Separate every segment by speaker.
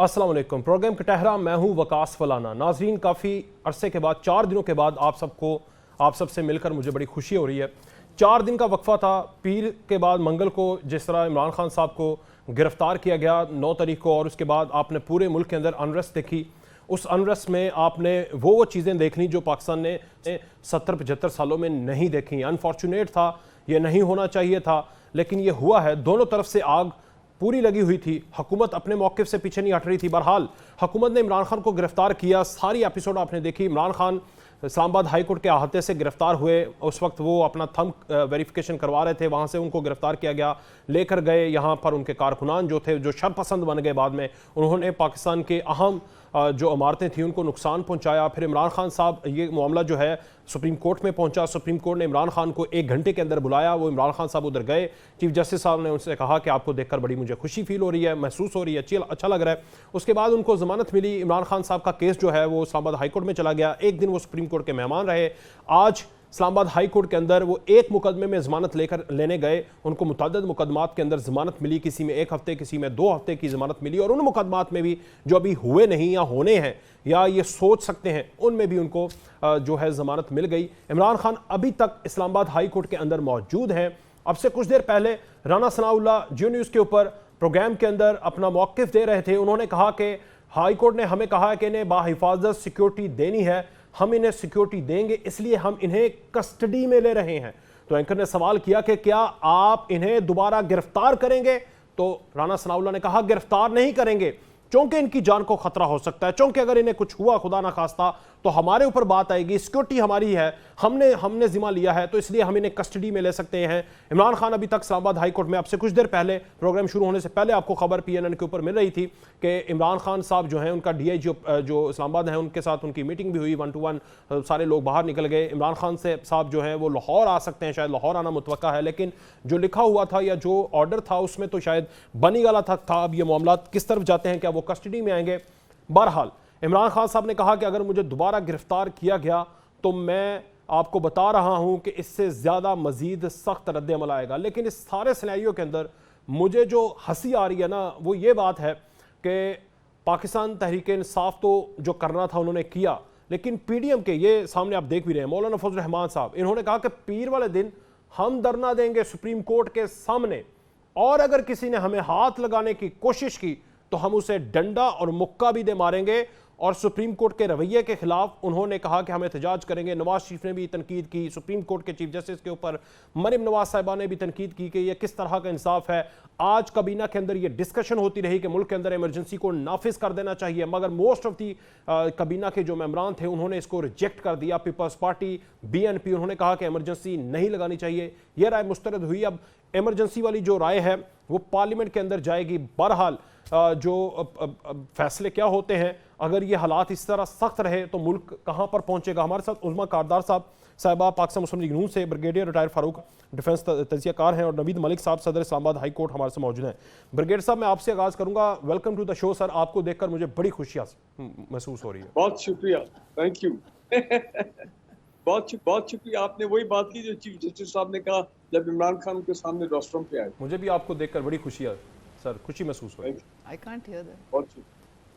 Speaker 1: अस्सलाम वालेकुम। प्रोग्राम कटहरा, मैं हूं वकास फलाना। नाजरीन, काफ़ी अरसे के बाद 4 दिनों के बाद आप सबसे मिलकर मुझे बड़ी खुशी हो रही है। 4 दिन का वक्फा था। पीर के बाद मंगल को जिस तरह इमरान खान साहब को गिरफ्तार किया गया 9 तारीख को, और उसके बाद आपने पूरे मुल्क के अंदर अनरेस्ट देखी। उस अनरेस्ट में आपने वो चीज़ें देखनी जो पाकिस्तान ने 70-75 सालों में नहीं देखी। अनफॉर्चुनेट था, ये नहीं होना चाहिए था, लेकिन ये हुआ है। दोनों तरफ से आग पूरी लगी हुई थी। हुकूमत अपने मौक़िफ़ से पीछे नहीं हट रही थी। बहरहाल हुकूमत ने इमरान खान को गिरफ्तार किया। सारी एपिसोड आपने देखी। इमरान खान इस्लामाबाद हाई कोर्ट के अहाते से गिरफ्तार हुए। उस वक्त वो अपना थंब वेरिफिकेशन करवा रहे थे, वहाँ से उनको गिरफ्तार किया गया। लेकर गए यहाँ पर उनके कारकुनान जो थे, जो शरपसंद बन गए बाद में, उन्होंने पाकिस्तान के अहम जो इमारतें थी उनको नुकसान पहुँचाया। फिर इमरान खान साहब, ये मामला जो है सुप्रीम कोर्ट में पहुंचा। सुप्रीम कोर्ट ने इमरान खान को 1 घंटे के अंदर बुलाया। वो इमरान खान साहब उधर गए। चीफ जस्टिस साहब ने उनसे कहा कि आपको देखकर बड़ी मुझे खुशी फील हो रही है, महसूस हो रही है, अच्छा लग रहा है। उसके बाद उनको जमानत मिली। इमरान खान साहब का केस जो है वो इस्लामाबाद हाई कोर्ट में चला गया। एक दिन वो सुप्रीम कोर्ट के मेहमान रहे। आज इस्लामाबाद हाई कोर्ट के अंदर वो एक मुकदमे में जमानत लेने गए। उनको मुतअद्दिद मुकदमात के अंदर जमानत मिली। किसी में 1 हफ्ते, किसी में 2 हफ्ते की जमानत मिली। और उन मुकदमात में भी जो अभी हुए नहीं या होने हैं या ये सोच सकते हैं, उनमें भी उनको जो है जमानत मिल गई। इमरान खान अभी तक इस्लामाबाद हाई कोर्ट के अंदर मौजूद हैं। अब से कुछ देर पहले राना सनाउल्लाह जियो न्यूज़ के ऊपर प्रोग्राम के अंदर अपना मौक़िफ़ दे रहे थे। उन्होंने कहा कि हाई कोर्ट ने हमें कहा है कि इन्हें बाहिफाजत सिक्योरिटी देनी है, हम इन्हें सिक्योरिटी देंगे, इसलिए हम इन्हें कस्टडी में ले रहे हैं। तो एंकर ने सवाल किया कि क्या आप इन्हें दोबारा गिरफ्तार करेंगे? तो राना सनाउल्लाह ने कहा गिरफ्तार नहीं करेंगे, चूंकि इनकी जान को खतरा हो सकता है, चूंकि अगर इन्हें कुछ हुआ खुदा ना खास्ता तो हमारे ऊपर बात आएगी। सिक्योरिटी हमारी है, हमने जिम्मा लिया है, तो इसलिए हम इन्हें कस्टडी में ले सकते हैं। इमरान खान अभी तक इस्लामाबाद हाई कोर्ट में, अब से कुछ देर पहले, प्रोग्राम शुरू होने से पहले आपको खबर PNN के ऊपर मिल रही थी कि इमरान खान साहब जो हैं, उनका DIG जो इस्लामाबाद है, उनके साथ उनकी मीटिंग भी हुई 1 to 1। सारे लोग बाहर निकल गए। इमरान खान से साहब जो हैं वो लाहौर आ सकते हैं, शायद लाहौर आना मुतवक्का है, लेकिन जो लिखा हुआ था या जो ऑर्डर था उसमें तो शायद बनी गला था। अब ये मामला किस तरफ जाते हैं, क्या वो कस्टडी में आएंगे? बहरहाल इमरान खान साहब ने कहा कि अगर मुझे दोबारा गिरफ्तार किया गया तो मैं आपको बता रहा हूं कि इससे ज़्यादा मज़ीद सख्त रद्द-ए-अमल आएगा। लेकिन इस सारे सिनेरियो के अंदर मुझे जो हंसी आ रही है ना, वो ये बात है कि पाकिस्तान तहरीक-ए-इंसाफ तो जो करना था उन्होंने किया, लेकिन PDM के, ये सामने आप देख भी रहे हैं, मौलाना फजल रहमान साहब, इन्होंने कहा कि पीर वाले दिन हम धरना देंगे सुप्रीम कोर्ट के सामने, और अगर किसी ने हमें हाथ लगाने की कोशिश की तो हम उसे डंडा और मुक्का भी दे मारेंगे। और सुप्रीम कोर्ट के रवैये के खिलाफ उन्होंने कहा कि हम एहतजाज करेंगे। नवाज शरीफ ने भी तनकीद की, सुप्रीम कोर्ट के चीफ जस्टिस के ऊपर मरियम नवाज साहिबा ने भी तनकीद की कि यह किस तरह का इंसाफ है। आज काबीना के अंदर यह डिस्कशन होती रही कि मुल्क के अंदर इमरजेंसी को नाफिज कर देना चाहिए, मगर मोस्ट ऑफ दी काबीना के जो मेंबरान थे उन्होंने इसको रिजेक्ट कर दिया। पीपल्स पार्टी, BNP, उन्होंने कहा कि इमरजेंसी नहीं लगानी चाहिए। यह राय मुस्तरद हुई। अब इमरजेंसी वाली जो राय है वो पार्लियामेंट के अंदर जाएगी। बहरहाल जो फैसले क्या होते हैं, अगर ये हालात इस तरह सख्त रहे तो मुल्क कहाँ पर पहुंचेगा। हमारे साथ उज़्मा कारदार साहबा पाकिस्तान मुस्लिम लीग नून से, ब्रिगेडियर रिटायर फारूक डिफेंस तजियाकार हैं, और नवीद मलिक साहब सदर इस्लामाबाद हाई कोर्ट हमारे से मौजूद हैं। ब्रिगेडियर साहब, मैं आपसे आगाज़ करूंगा। Welcome to the show sir. आपको देखकर मुझे बड़ी खुशियाँ महसूस हो रही है।
Speaker 2: बहुत शुक्रिया, थैंक यू। बहुत शुक्रिया। आपने वही बात की जो चीफ जस्टिस साहब ने कहा जब इमरान खान के सामने रोस्ट्रम पे आए।
Speaker 1: मुझे भी आपको देखकर बड़ी खुशियाँ सर, खुशी महसूस हो रही है।
Speaker 3: I can't hear that.
Speaker 2: बहुत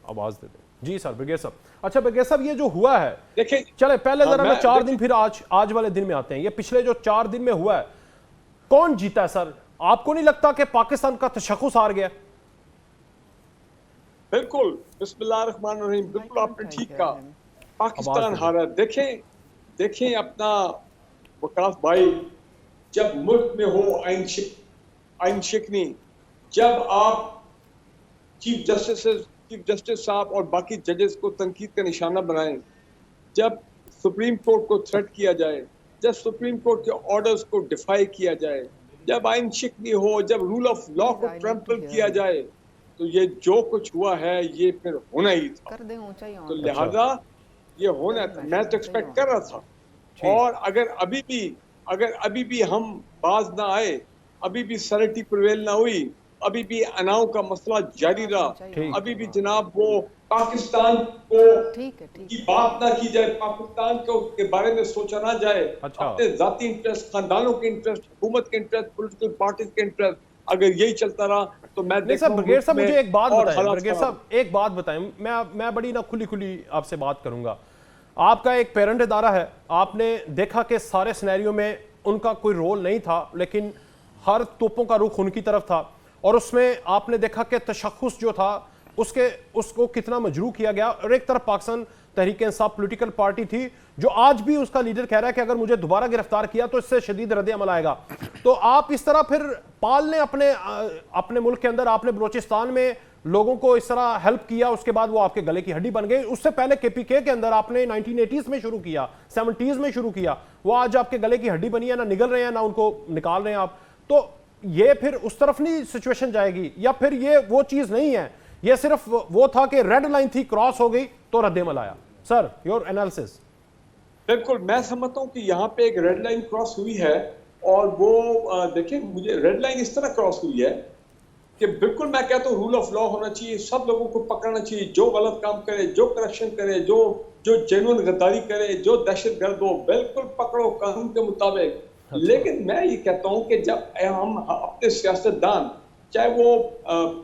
Speaker 1: आवाज दे दें जी सर। ब्रिगेडियर साहब, अच्छा ब्रिगेडियर साहब, ये जो हुआ है,
Speaker 2: देखिए,
Speaker 1: चले पहले जरा मैं 4 दिन फिर आज वाले दिन में आते हैं। ये पिछले जो 4 दिन में हुआ है, कौन जीता है सर? आपको नहीं लगता कि पाकिस्तान का तशख्खुस हार गया?
Speaker 2: बिल्कुल, बिस्मिल्लाहिर्रहमानिर्रहीम, बिल्कुल आपने ठीक कहा, पाकिस्तान हारा। देखें अपना वकास भाई, जब मुल्क में हो आइन शिकनी, जब आप चीफ जस्टिस साहब और बाकी जजेस को तनकीद का निशाना बनाएं, जब सुप्रीम कोर्ट को थ्रेट किया जाए, जब सुप्रीम कोर्ट के ऑर्डर्स को डिफाई किया जाए, जब आइन शिकनी हो, जब रूल ऑफ लॉ को ट्रैम्पल किया जाए, तो ये जो कुछ हुआ है ये फिर होना ही था। तो लिहाजा ये होना था, मैं तो एक्सपेक्ट कर रहा था। और अगर अभी भी हम बाज ना आए, अभी भी सैनिटी प्रिवेल ना हुई, अभी भी अनाव का मसला जारी रहा, अभी भी जनाब वो पाकिस्तान को की बात ना की जाए, पाकिस्तान के बारे में सोचा ना जाए, अपने जाती इंटरेस्ट, खानदानों के इंटरेस्ट, हुकूमत के इंटरेस्ट, पॉलिटिकल पार्टीज के इंटरेस्ट, अगर यही चलता रहा तो मैं
Speaker 1: नहीं सर, ब्रिगेड साहब मुझे एक बात बताएं, ब्रिगेड साहब एक बात बताएं, मैं बड़ी ना खुली खुली आपसे बात करूंगा। आपका एक पेरेंट इदारा है, आपने देखा कि सारे सिनेरियो में उनका कोई रोल नहीं था, लेकिन हर तोपों का रुख उनकी तरफ था, और उसमें आपने देखा कि तशख़्ख़ुस जो था उसको कितना मजरू किया गया। और एक तरफ पाकिस्तान तहरीक इंसाफ पॉलिटिकल पार्टी थी, जो आज भी उसका लीडर कह रहा है कि अगर मुझे दोबारा गिरफ्तार किया तो इससे शदीद रद्द अमल आएगा। तो आप इस तरह फिर पाल ने अपने मुल्क के अंदर, आपने बलोचिस्तान में लोगों को इस तरह हेल्प किया, उसके बाद वो आपके गले की हड्डी बन गई। उससे पहले केपीके के अंदर आपने 1980s में शुरू किया, 70s में शुरू किया, वो आज आपके गले की हड्डी बनी है, ना निगल रहे हैं ना उनको निकाल रहे हैं आप। तो ये फिर उस तरफ नहीं सिचुएशन जाएगी, या फिर ये वो चीज नहीं है, ये सिर्फ वो था कि रेड लाइन थी, क्रॉस हो गई तो रद्द-ए-अमल आया? Sir, your analysis.
Speaker 2: बिल्कुल, मैं समझता हूँ कि यहाँ पे एक रेड लाइन क्रॉस हुई है, और वो देखिए, मुझे रेड लाइन इस तरह क्रॉस हुई है कि बिल्कुल मैं कहता हूँ रूल ऑफ लॉ होना चाहिए, सब लोगों को पकड़ना चाहिए, जो गलत काम करे, जो करप्शन करे, जो जेन्युइन गद्दारी करे, जो दहशतगर्द हो, बिल्कुल पकड़ो कानून के मुताबिक। लेकिन मैं ये कहता हूँ कि जब हम अपने सियासतदान, चाहे वो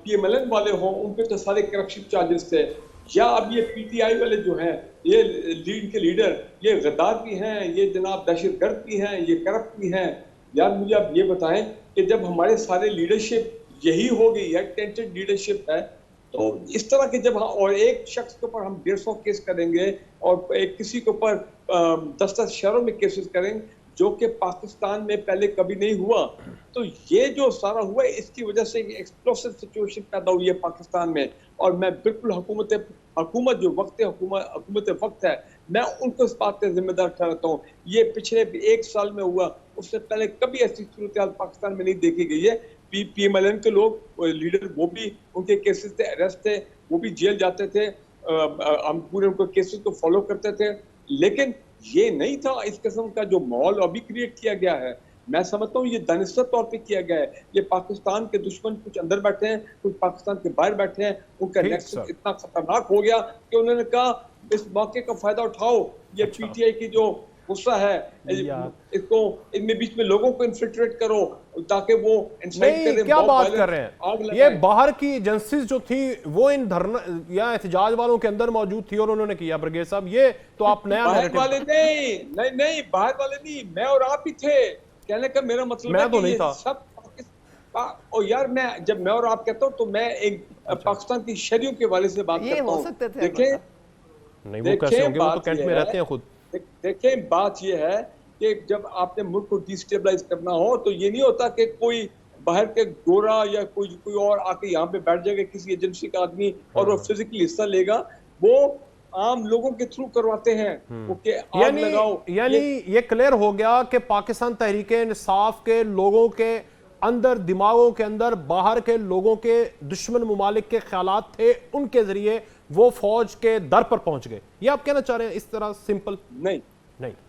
Speaker 2: PMLN वाले हों, उन पे तो सारे करप्शन चार्जेस थे, या अब ये PTI वाले जो हैं, ये लीड के लीडर, ये गद्दार भी हैं, ये जनाब दहशतगर्द भी हैं, ये करप्ट भी हैं। यार मुझे आप ये बताएं कि जब हमारे सारे लीडरशिप यही हो गई है, टेंटेड लीडरशिप है, तो इस तरह के जब और एक शख्स के ऊपर हम 150 केस करेंगे, और एक किसी के ऊपर 10-10 शहरों में केसेस करेंगे, जो कि पाकिस्तान में पहले कभी नहीं हुआ, तो ये जो सारा हुआ है, इसकी वजह से एक्सप्लोसिव सिचुएशन पैदा हुई है पाकिस्तान में। और मैं बिल्कुल हुकूमत जो हुकूमत वक्त है, मैं उनको इस बात पे जिम्मेदार ठहराता हूँ। ये पिछले 1 साल में हुआ, उससे पहले कभी ऐसी सूरत हाल पाकिस्तान में नहीं देखी गई है। PMLN के लोग लीडर, वो भी उनके केसेस थे, अरेस्ट थे, वो भी जेल जाते थे, हम पूरे उनको केसेस को फॉलो करते थे, लेकिन ये नहीं था इस किस्म का जो माहौल अभी क्रिएट किया गया है। मैं समझता हूँ ये दानिस्ता तौर पे किया गया है। ये पाकिस्तान के दुश्मन कुछ अंदर बैठे हैं, कुछ पाकिस्तान के बाहर बैठे हैं, उनका नेक्सस इतना खतरनाक हो गया कि उन्होंने कहा इस मौके का फायदा उठाओ। ये PTI की जो गुस्सा है, इसको इनमें बीच में लोगों को इन्फिल्ट्रेट करो, ताकि वो
Speaker 1: इंसाइट करें। क्या बात कर रहे हैं? ये बाहर की एजेंसीज जो थी वो इन धरना या एहतजाज वालों के अंदर मौजूद थी और उन्होंने किया। ब्रिगेड साहब, ये तो आप नया
Speaker 2: बाहर वाले नहीं, बाहर वाले नहीं, मैं और आप ही थे। कहने का मेरा मतलब
Speaker 1: मैं तो नहीं था
Speaker 2: सब। और यार जब मैं और आप कहता हूँ तो मैं एक पाकिस्तान की शहरियों के वाले से बात करता हूँ।
Speaker 1: देखें, नहीं वो कैसे होंगे, वो तो कैंट में रहते हैं खुद।
Speaker 2: देखें, बात यह है कि जब आपने मुल्क को डिस्टेबलाइज करना हो, तो ये नहीं होता कि कोई बाहर के गोरा या कोई और आके यहाँ पे बैठ जाएगा, किसी एजेंसी का आदमी, और वो फिजिकली हिस्सा लेगा। वो आम लोगों के थ्रू करवाते हैं।
Speaker 1: यानी ये क्लियर हो गया कि पाकिस्तान तहरीक इंसाफ के लोगों के अंदर, दिमागों के अंदर, बाहर के लोगों के दुश्मन मुमालिक के ख्यालात थे, उनके जरिए वो फौज के दर पर पहुंच गए। ये आप कहना चाह रहे हैं? इस तरह सिंपल नहीं,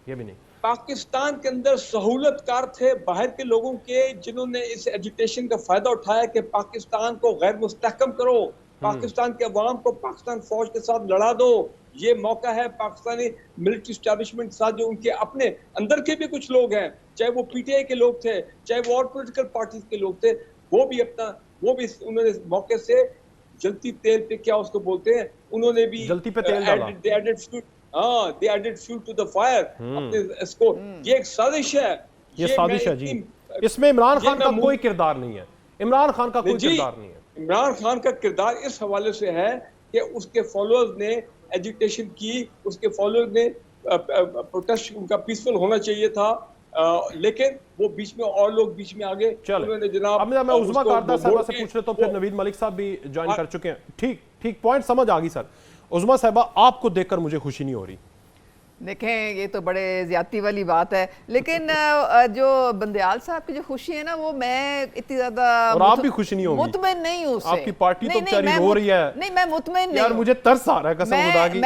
Speaker 1: ये भी नहीं।
Speaker 2: पाकिस्तान के अंदर सहूलतकार थे बाहर के लोगों के, जिन्होंने इस एजुटेशन का फायदा उठाया कि पाकिस्तान को गैर मुस्तहकम करो, पाकिस्तान के अवाम को पाकिस्तान फौज के साथ लड़ा दो। ये मौका है पाकिस्तानी मिलिट्री एस्टैब्लिशमेंट के साथ, जो उनके अपने अंदर के भी कुछ लोग हैं, चाहे वो PTI के लोग थे, चाहे वो और पॉलिटिकल पार्टीज के लोग थे, वो भी उन्होंने इस मौके से जलती तेल पे, क्या उसको बोलते हैं, उन्होंने भी
Speaker 1: जलती पे तेल डाला।
Speaker 2: they added fuel to the fire। अपने इसको, ये एक साजिश है,
Speaker 1: ये साजिश है जी। इसमें इमरान खान का कोई किरदार नहीं है, इमरान खान का कोई किरदार नहीं है।
Speaker 2: इमरान खान का किरदार इस हवाले से है कि उसके फॉलोअर्स ने एजुटेशन की, उसके फॉलोअर्स ने प्रोटेस्ट, उनका पीसफुल होना चाहिए था, लेकिन वो बीच में और लोग बीच में आ गए।
Speaker 1: उन्होंने जनाब, अब मैं उस्मा कारदा साहबा से पूछ लेता हूं, फिर नवीद मलिक साहब भी ज्वाइन कर चुके हैं। ठीक पॉइंट समझ आ गई सर। उस्मा साहबा, आपको देखकर मुझे खुशी नहीं हो रही।
Speaker 3: देखें, ये तो बड़े ज्यादती वाली बात है, लेकिन जो बंदयाल साहब की जो खुशी है ना, वो मैं इतनी ज्यादा,
Speaker 1: और आप भी खुश नहीं होंगी,
Speaker 3: मुतमईन नहीं हूँ उससे।
Speaker 1: आपकी पार्टी तो बेचारी रो रही है।
Speaker 3: नहीं, मैं मुतमईन नहीं।
Speaker 1: यार मुझे तरस आ रहा है कसम खुदा की,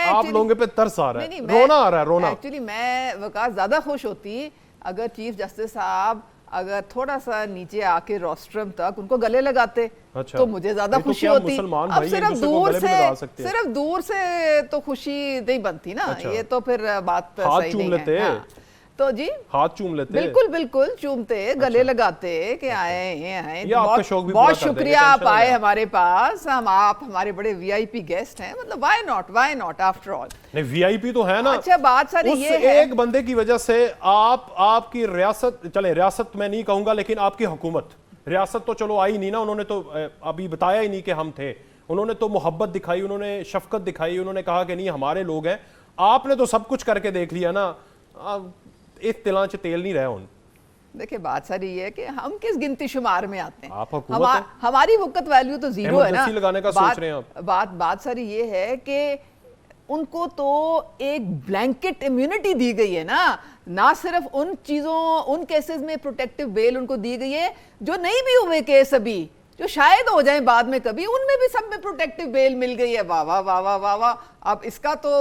Speaker 1: आप लोगों पे तरस आ रहा है, रोना आ रहा है, रोना।
Speaker 3: एक्चुअली मैं वकास ज्यादा खुश होती अगर चीफ जस्टिस साहब अगर थोड़ा सा नीचे आके रोस्ट्रम तक उनको गले लगाते। अच्छा। तो मुझे ज्यादा खुशी होती। अब सिर्फ दूर से तो खुशी नहीं बनती ना। अच्छा। ये तो फिर बात
Speaker 1: सही नहीं है।
Speaker 3: तो जी
Speaker 1: हाथ चूम लेते,
Speaker 3: बिल्कुल बिल्कुल चूमते, गले लगाते कि आए हैं, बहुत शुक्रिया आप आए हमारे पास, आप हमारे बड़े वीआईपी गेस्ट हैं, मतलब व्हाई नॉट आफ्टर ऑल।
Speaker 1: नहीं वीआईपी तो है ना।
Speaker 3: अच्छा बात सारी ये है,
Speaker 1: एक बंदे की वजह से आपकी रियासत, चले रियासत मैं नहीं कहूंगा लेकिन आपकी हुकूमत, रियासत तो चलो आई नहीं ना, उन्होंने तो अभी बताया ही नहीं कि हम थे, उन्होंने तो मोहब्बत दिखाई, उन्होंने शफकत दिखाई, उन्होंने कहा कि नहीं हमारे लोग हैं। आपने तो सब कुछ करके देख लिया ना, इस तिलांच तेल नहीं रहे उन।
Speaker 3: देखिए बात सारी ये है कि हम किस गिनती शुमार में आते हैं,
Speaker 1: हमारी
Speaker 3: वक्त वैल्यू तो जीरो है ना।
Speaker 1: लगाने का सोच रहे हैं आप।
Speaker 3: बात सारी ये है कि उनको तो एक ब्लैंकेट इम्यूनिटी दी गई है ना सिर्फ उन चीजों, उन केसेस में प्रोटेक्टिव बेल उनको दी गई है जो नहीं भी हुए केस अभी, जो शायद हो जाए बाद में कभी, उनमें भी सब में प्रोटेक्टिव बेल मिल गई है। वाह वाह वाह वाह वाह वाह। अब इसका तो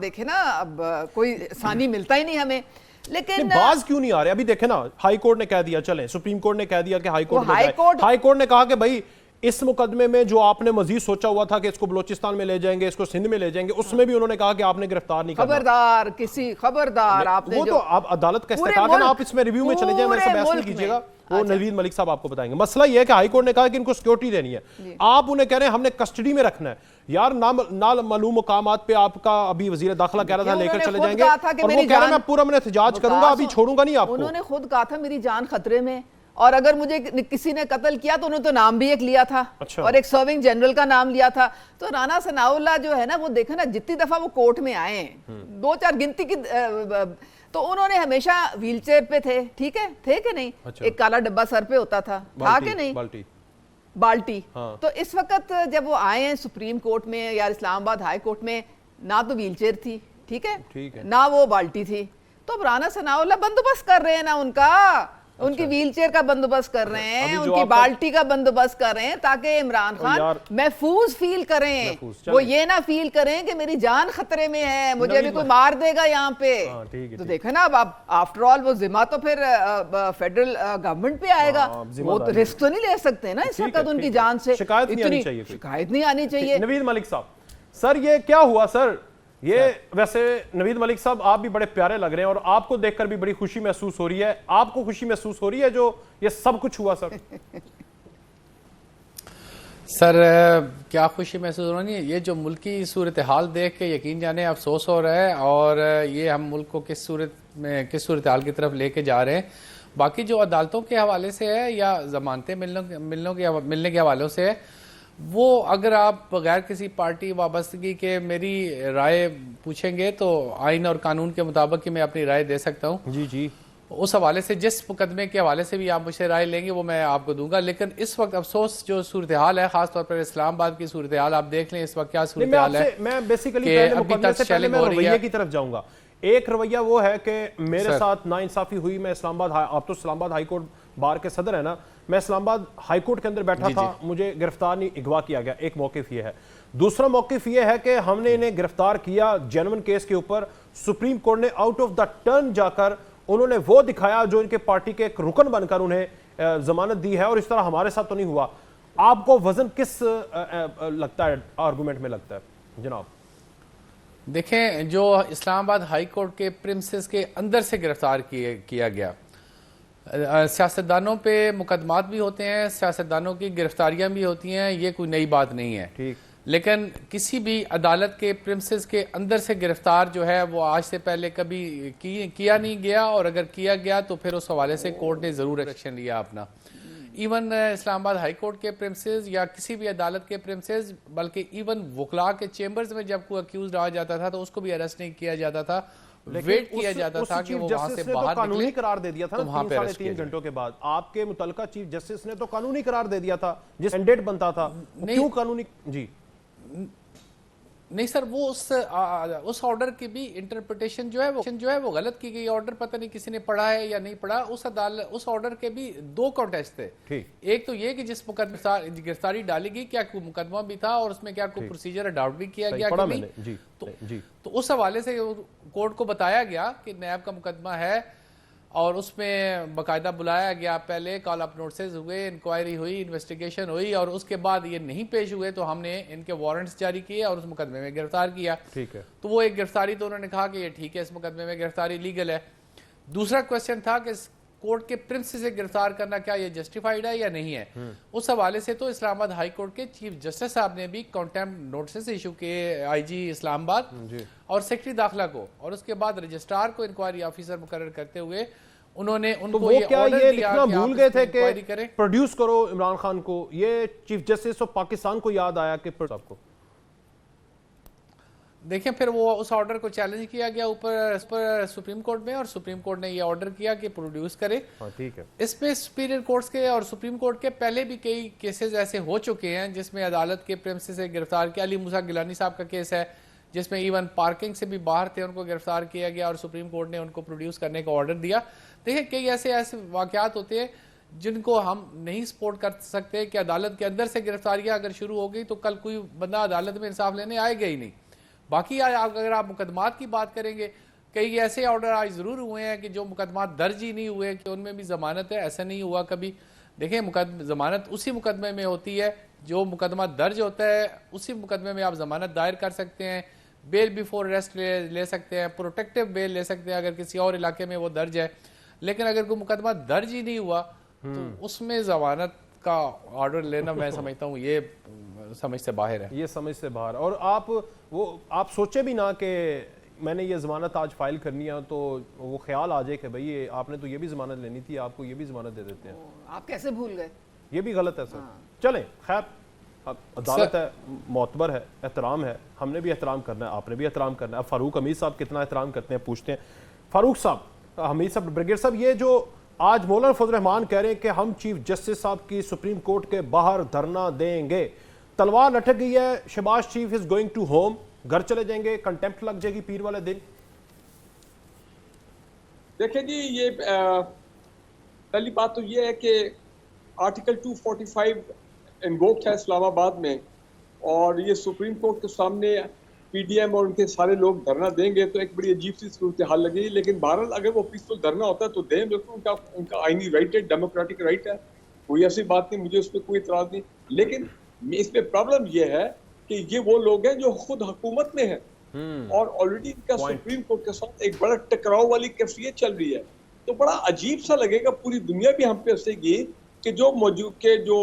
Speaker 3: देखे ना, अब कोई सानी मिलता ही नहीं हमें। लेकिन
Speaker 1: बाज क्यों नहीं आ रहे? अभी देखे ना, हाई कोर्ट ने कह दिया, चलें सुप्रीम कोर्ट ने कह दिया कि हाई कोर्ट ने कहा कि भाई इस मुकदमे में जो आपने मजीद सोचा हुआ था कि इसको बलूचिस्तान में ले जाएंगे, इसको सिंध में ले जाएंगे, उसमें भी उन्होंने कहा कि आपने गिरफ्तार नहीं करना।
Speaker 3: खबरदार आपने,
Speaker 1: वो तो आप अदालत का इस्तेकाल है ना, आप इसमें रिव्यू में चले जाएं, मेरे से बहस नहीं कीजिएगा, वो नवीद मलिक साहब आपको बताएंगे। मसला ये है कि हाई कोर्ट ने कहा कि इनको सिक्योरिटी देनी है, आप उन्हें कह रहे हैं हमने कस्टडी में रखना है। यार ना मालूम मुकामात पे आपका अभी वजीर दाखिला कह रहा था लेकर चले जाएंगे, और वो कह रहा मैं पूरा मैं एहतजाज करूंगा, अभी छोड़ूंगा नहीं आपको।
Speaker 3: उन्होंने खुद कहा था मेरी जान खतरे में, और अगर मुझे किसी ने कत्ल किया तो उन्होंने तो नाम भी एक लिया था।
Speaker 1: अच्छा।
Speaker 3: और एक सर्विंग जनरल का नाम लिया था। तो राना सनाउल्लाह जो है ना, वो देखा ना जितनी दफा वो कोर्ट में आए, 2-4 गिनती की, तो उन्होंने हमेशा व्हीलचेयर पे थे, ठीक है, थे कि नहीं? अच्छा। एक काला डब्बा सर पे होता था कि नहीं? बाल्टी। हाँ। तो इस वक्त जब वो आए हैं सुप्रीम कोर्ट में या इस्लामाबाद हाई कोर्ट में, ना तो व्हीलचेयर थी, ठीक है, ना वो बाल्टी थी, तो अब राना सनाउल्लाह बंदोबस्त कर रहे हैं ना उनका, उनकी व्हीलचेयर का बंदोबस्त कर रहे हैं, उनकी बाल्टी का बंदोबस्त कर रहे हैं, ताकि इमरान खान महफूज फील करें, वो ये ना फील करें कि मेरी जान खतरे में है, मुझे अभी कोई मार देगा यहाँ पे। तो देखो ना, अब आफ्टर ऑल वो जिम्मा तो फिर फेडरल गवर्नमेंट पे आएगा, वो तो रिस्क तो नहीं ले सकते ना इस वक्त उनकी जान से।
Speaker 1: शिकायत
Speaker 3: नहीं आनी चाहिए।
Speaker 1: नवीद मलिक साहब, सर ये क्या हुआ सर? ये वैसे नवीद मलिक साहब आप भी बड़े प्यारे लग रहे हैं और आपको देखकर भी बड़ी खुशी महसूस हो रही है। आपको खुशी महसूस हो रही है जो ये सब कुछ हुआ सर?
Speaker 4: सर क्या खुशी महसूस हो रही है, ये जो मुल्क की सूरत हाल देख के यकीन जाने अफसोस हो रहा है, और ये हम मुल्क को किस सूरत हाल की तरफ लेके जा रहे हैं। बाकी जो अदालतों के हवाले से है या जमानतें मिलने के हवालों से है, वो अगर आप बगैर किसी पार्टी वाबस्तगी के मेरी राय पूछेंगे तो आइन और कानून के मुताबिक ही मैं अपनी राय दे सकता हूँ।
Speaker 1: जी।
Speaker 4: उस हवाले से, जिस मुकदमे के हवाले से भी आप मुझसे राय लेंगे वो मैं आपको दूंगा। लेकिन इस वक्त अफसोस जो सूरत हाल है, खासतौर पर इस्लामाबाद की सूरत हाल आप देख लें इस वक्त क्या सूरत हाल है।
Speaker 1: मैं बेसिकली रवैये की तरफ जाऊंगा। एक रवैया वो है कि मेरे साथ नाइंसाफी हुई, मैं इस्लामाबाद, आप तो इस्लामाबाद हाई कोर्ट बार के सदर है ना, मैं इस्लामाबाद हाई कोर्ट के अंदर बैठा था, मुझे गिरफ्तार नहीं अगवा किया गया। एक मौकिफ ये है। दूसरा मौकिफ ये है कि हमने इन्हें गिरफ्तार किया जेन्युइन केस के ऊपर, सुप्रीम कोर्ट ने आउट ऑफ द टर्न जाकर उन्होंने वो दिखाया जो इनके पार्टी के एक रुकन बनकर उन्हें जमानत दी है, और इस तरह हमारे साथ तो नहीं हुआ। आपको वजन किस लगता है, आर्गुमेंट में लगता है जनाब?
Speaker 4: देखें, जो इस्लामाबाद हाई कोर्ट के प्रिमिसेस के अंदर से गिरफ्तार किया गया, सियासतदानों पे मुकदमात भी होते हैं, सियासतदानों की गिरफ्तारियां भी होती हैं, ये कोई नई बात नहीं है। ठीक। लेकिन किसी भी अदालत के प्रिमिसेस के अंदर से गिरफ्तार जो है वो आज से पहले कभी किया नहीं गया, और अगर किया गया तो फिर उस हवाले से कोर्ट ने ज़रूर एक्शन लिया अपना। इवन इस्लामाबाद हाई कोर्ट के प्रिमिसेस या किसी भी अदालत के प्रिमिसेस, बल्कि इवन वकला के चेम्बर्स में जब कोई अक्यूज रहा जाता था तो उसको भी अरेस्ट नहीं किया जाता था, वेट किया जाता था कि वो वहां से बाहर
Speaker 1: कानूनी करार दे दिया था ना 3-3.5 घंटों के बाद। आपके मुतल्लिका चीफ जस्टिस ने तो कानूनी करार दे दिया था जिस मैंडेट बनता था। क्यों कानूनी? जी
Speaker 4: नहीं सर, वो उस ऑर्डर की भी इंटरप्रिटेशन जो है वो गलत की गई। ऑर्डर पता नहीं किसी ने पढ़ा है या नहीं पढ़ा। उस ऑर्डर के भी 2 कॉन्टेस्ट थे। एक तो ये कि जिस मुकदमे गिरफ्तारी डाली गई, क्या कोई मुकदमा भी था और उसमें क्या कोई प्रोसीजर अडॉप्ट भी किया गया कि नहीं। तो उस हवाले से कोर्ट को बताया गया कि नैब का मुकदमा है, और उसमें बाकायदा बुलाया गया, पहले कॉल अप नोटिस हुए, इंक्वायरी हुई, इन्वेस्टिगेशन हुई, और उसके बाद ये नहीं पेश हुए तो हमने इनके वारंट्स जारी किए और उस मुकदमे में गिरफ्तार किया।
Speaker 1: ठीक है।
Speaker 4: तो वो एक गिरफ्तारी, तो उन्होंने कहा कि ये ठीक है, इस मुकदमे में गिरफ्तारी लीगल है। दूसरा क्वेश्चन था कि कोर्ट के प्रिंस से गिरफ्तार करना क्या ये जस्टिफाइड है या नहीं है। उस हवाले से तो इस्लामाबाद हाई कोर्ट के चीफ जस्टिस साहब ने भी कंटेम्प्ट नोटिस इशू किए आईजी इस्लामाबाद और सेक्रेटरी दाखिला को, और उसके बाद रजिस्ट्रार को इंक्वायरी ऑफिसर मुकर्रर करते हुए उन्होंने उनको
Speaker 1: वो क्या ये लिखना भूल गए थे कि प्रोड्यूस करो इमरान खान को? ये चीफ जस्टिस ऑफ पाकिस्तान को याद आया कि आपको
Speaker 4: देखिए, फिर वो उस ऑर्डर को चैलेंज किया गया ऊपर सुप्रीम कोर्ट में, और सुप्रीम कोर्ट ने ये ऑर्डर किया कि प्रोड्यूस करे।
Speaker 1: ठीक है।
Speaker 4: इसमें सुपीरियर कोर्ट्स के और सुप्रीम कोर्ट के पहले भी कई केसेस ऐसे हो चुके हैं जिसमें अदालत के प्रेमिसेस से गिरफ्तार किया। अली मूसा गिलानी साहब का केस है जिसमें इवन पार्किंग से भी बाहर थे, उनको गिरफ्तार किया गया और सुप्रीम कोर्ट ने उनको प्रोड्यूस करने का ऑर्डर दिया। देखिए, कई ऐसे वाकयात होते हैं जिनको हम नहीं सपोर्ट कर सकते कि अदालत के अंदर से गिरफ्तारियां अगर शुरू हो गई तो कल कोई बंदा अदालत में इंसाफ लेने आएगा ही नहीं। बाकी अगर आप मुकदमात की बात करेंगे, कई ऐसे ऑर्डर आज जरूर हुए हैं कि जो मुकदमात दर्ज ही नहीं हुए कि उनमें भी जमानत है, ऐसा नहीं हुआ कभी। देखें, जमानत उसी मुकदमे में होती है जो मुकदमा दर्ज होता है, उसी मुकदमे में आप जमानत दायर कर सकते हैं, बेल बिफोर अरेस्ट ले सकते हैं, प्रोटेक्टिव बेल ले सकते हैं अगर किसी और इलाके में वो दर्ज है। लेकिन अगर कोई मुकदमा दर्ज ही नहीं हुआ तो उसमें जमानत का ऑर्डर लेना मैं समझता हूँ ये समझ से बाहर है।
Speaker 1: ये समझ से बाहर। और आप सोचे भी ना कि मैंने ये जमानत आज फाइल करनी है तो वो ख्याल आ जाए कि भाई ये आपने तो ये भी जमानत लेनी थी, आपको ये भी जमानत दे देते हैं।
Speaker 3: आप कैसे भूल गए?
Speaker 1: ये भी गलत है सर। चलें, खैर अदालत है, मोतबर है, एहतराम है, हमने भी एहतराम करना है, आपने भी एहतराम करना है। अब फारूक हमीद साहब कितना एहतराम करते हैं पूछते हैं। फारूक साहब, हमीद साहब, ब्रिगेड साहब, ये जो आज मौलाना फजल रहमान कह रहे हैं कि हम चीफ जस्टिस साहब की सुप्रीम कोर्ट के बाहर धरना देंगे, तलवार लटक गई है, शहबाज शरीफ इज गोइंग टू होम, घर चले जाएंगे, कंटेम्प्ट लग जाएगी पीर वाले दिन।
Speaker 2: देखिए जी, ये पहली बात तो ये है कि आर्टिकल 245 इन्वोक्ड है इस्लामाबाद में, और ये सुप्रीम कोर्ट के सामने पीडीएम और उनके सारे लोग धरना देंगे तो एक बड़ी अजीब सी सूरत हाल लगेगी। लेकिन बहरहाल अगर वो पीसफुल धरना होता है तो दें, बिल्कुल उनका आईनी राइट है, डेमोक्रेटिक राइट है, कोई ऐसी बात नहीं, मुझे उस पर कोई इतराज नहीं। लेकिन इसमें प्रॉब्लम ये है कि ये वो लोग हैं जो खुद हुकूमत में हैं और ऑलरेडी इनका सुप्रीम कोर्ट के साथ एक बड़ा टकराव वाली कैफियत चल रही है। तो बड़ा अजीब सा लगेगा, पूरी दुनिया भी हम पे हंसेगी कि जो मौजूद के जो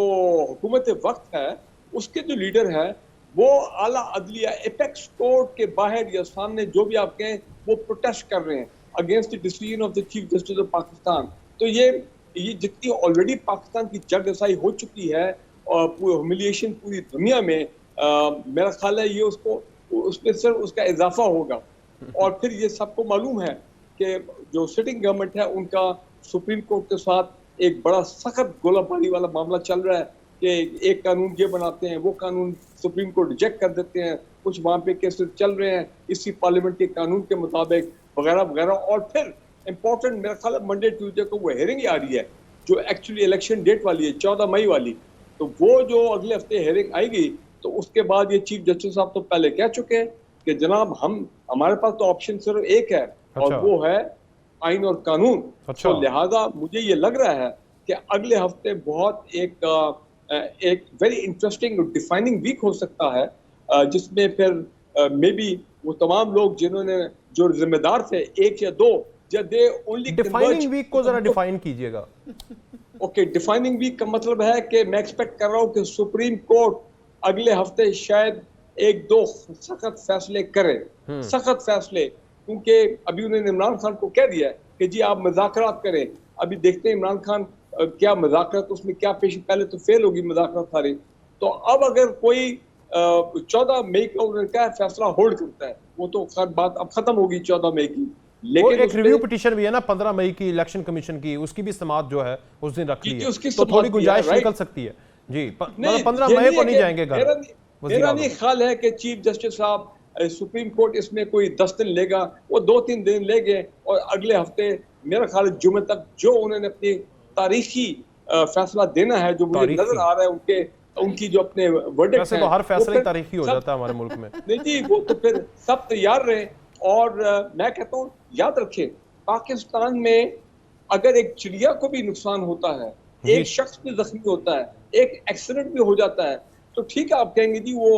Speaker 2: हुकूमत वक्त है उसके जो लीडर है वो आला अदलिया एपेक्स कोर्ट के बाहर या सामने जो भी आप कहें वो प्रोटेस्ट कर रहे हैं against the decision of the chief justice of Pakistan. तो ये जितनी ऑलरेडी पाकिस्तान की जगसाई हो चुकी है और ह्यूमिलिएशन पूरी दुनिया में, मेरा ख्याल है ये उसमें सिर्फ उसका इजाफा होगा। और फिर ये सबको मालूम है कि जो सिटिंग गवर्नमेंट है उनका सुप्रीम कोर्ट के साथ एक बड़ा सख्त गोलाबारी वाला मामला चल रहा है कि एक कानून ये बनाते हैं, वो कानून सुप्रीम कोर्ट रिजेक्ट कर देते हैं, कुछ वहाँ पे केसेस चल रहे हैं इसी पार्लियामेंट के कानून के मुताबिक वगैरह वगैरह। और फिर इम्पोर्टेंट मेरा ख्याल है मंडे ट्यूजडे को वो हेयरिंग आ रही है जो एक्चुअली इलेक्शन डेट वाली है 14 मई वाली। तो वो जो अगले हफ्ते हेयरिंग आएगी तो उसके बाद ये चीफ जस्टिस साहब तो पहले कह चुके हैं कि जनाब हमारे पास तो ऑप्शन सिर्फ एक है और वो है आइन और कानून। तो लिहाजा मुझे ये लग रहा है कि अगले हफ्ते बहुत एक वेरी इंटरेस्टिंग डिफाइनिंग वीक हो सकता है जिसमें फिर मे बी वो तमाम लोग जिन्होंने जो जिम्मेदार थे एक या दो दे ओनली
Speaker 1: डिफाइनिंग वीक को जरा डिफाइन कीजिएगा।
Speaker 2: ओके, डिफाइनिंग वीक का मतलब है कि मैं एक्सपेक्ट कर रहा हूँ कि सुप्रीम कोर्ट अगले हफ्ते शायद एक दो सख्त फैसले करे, सख्त फैसले, क्योंकि अभी उन्होंने इमरान खान को कह दिया है कि जी आप मुज़ाकरात करें। अभी देखते हैं इमरान खान क्या मुज़ाकरात उसमें क्या पेश, पहले तो फेल होगी मुज़ाकरात सारी। तो अब अगर कोई 14 मई को उन्होंने क्या फैसला होल्ड करता है वो तो बात अब खत्म होगी 14 मई की। लेकिन
Speaker 1: एक रिव्यू पिटीशन भी है ना 15 मई की इलेक्शन कमीशन की, उसकी भी समाअत जो है उस दिन रख ली है, तो थोड़ी गुंजाइश निकल सकती है जी। 15 मई को नहीं जाएंगे घर।
Speaker 2: मेरा नहीं ख्याल है कि चीफ जस्टिस साहब सुप्रीम कोर्ट इसमें कोई 10 दिन लेगा, वो 2-3 दिन लेंगे और अगले हफ्ते मेरा ख्याल है जुमे तक जो उन्होंने अपनी तारीखी फैसला देना है जो मुझे नजर आ रहा है उनकी जो अपने वर्डिक्ट
Speaker 1: है, तो हर फैसला तारीखी हो जाता है हमारे मुल्क में।
Speaker 2: नहीं जी, वो तो फिर सब तैयार रहे। और मैं कहता हूँ याद रखें, पाकिस्तान में अगर एक चिड़िया को भी नुकसान होता है, एक शख्स भी जख्मी होता है, एक एक्सीडेंट भी हो जाता है, तो ठीक है, आप कहेंगे जी वो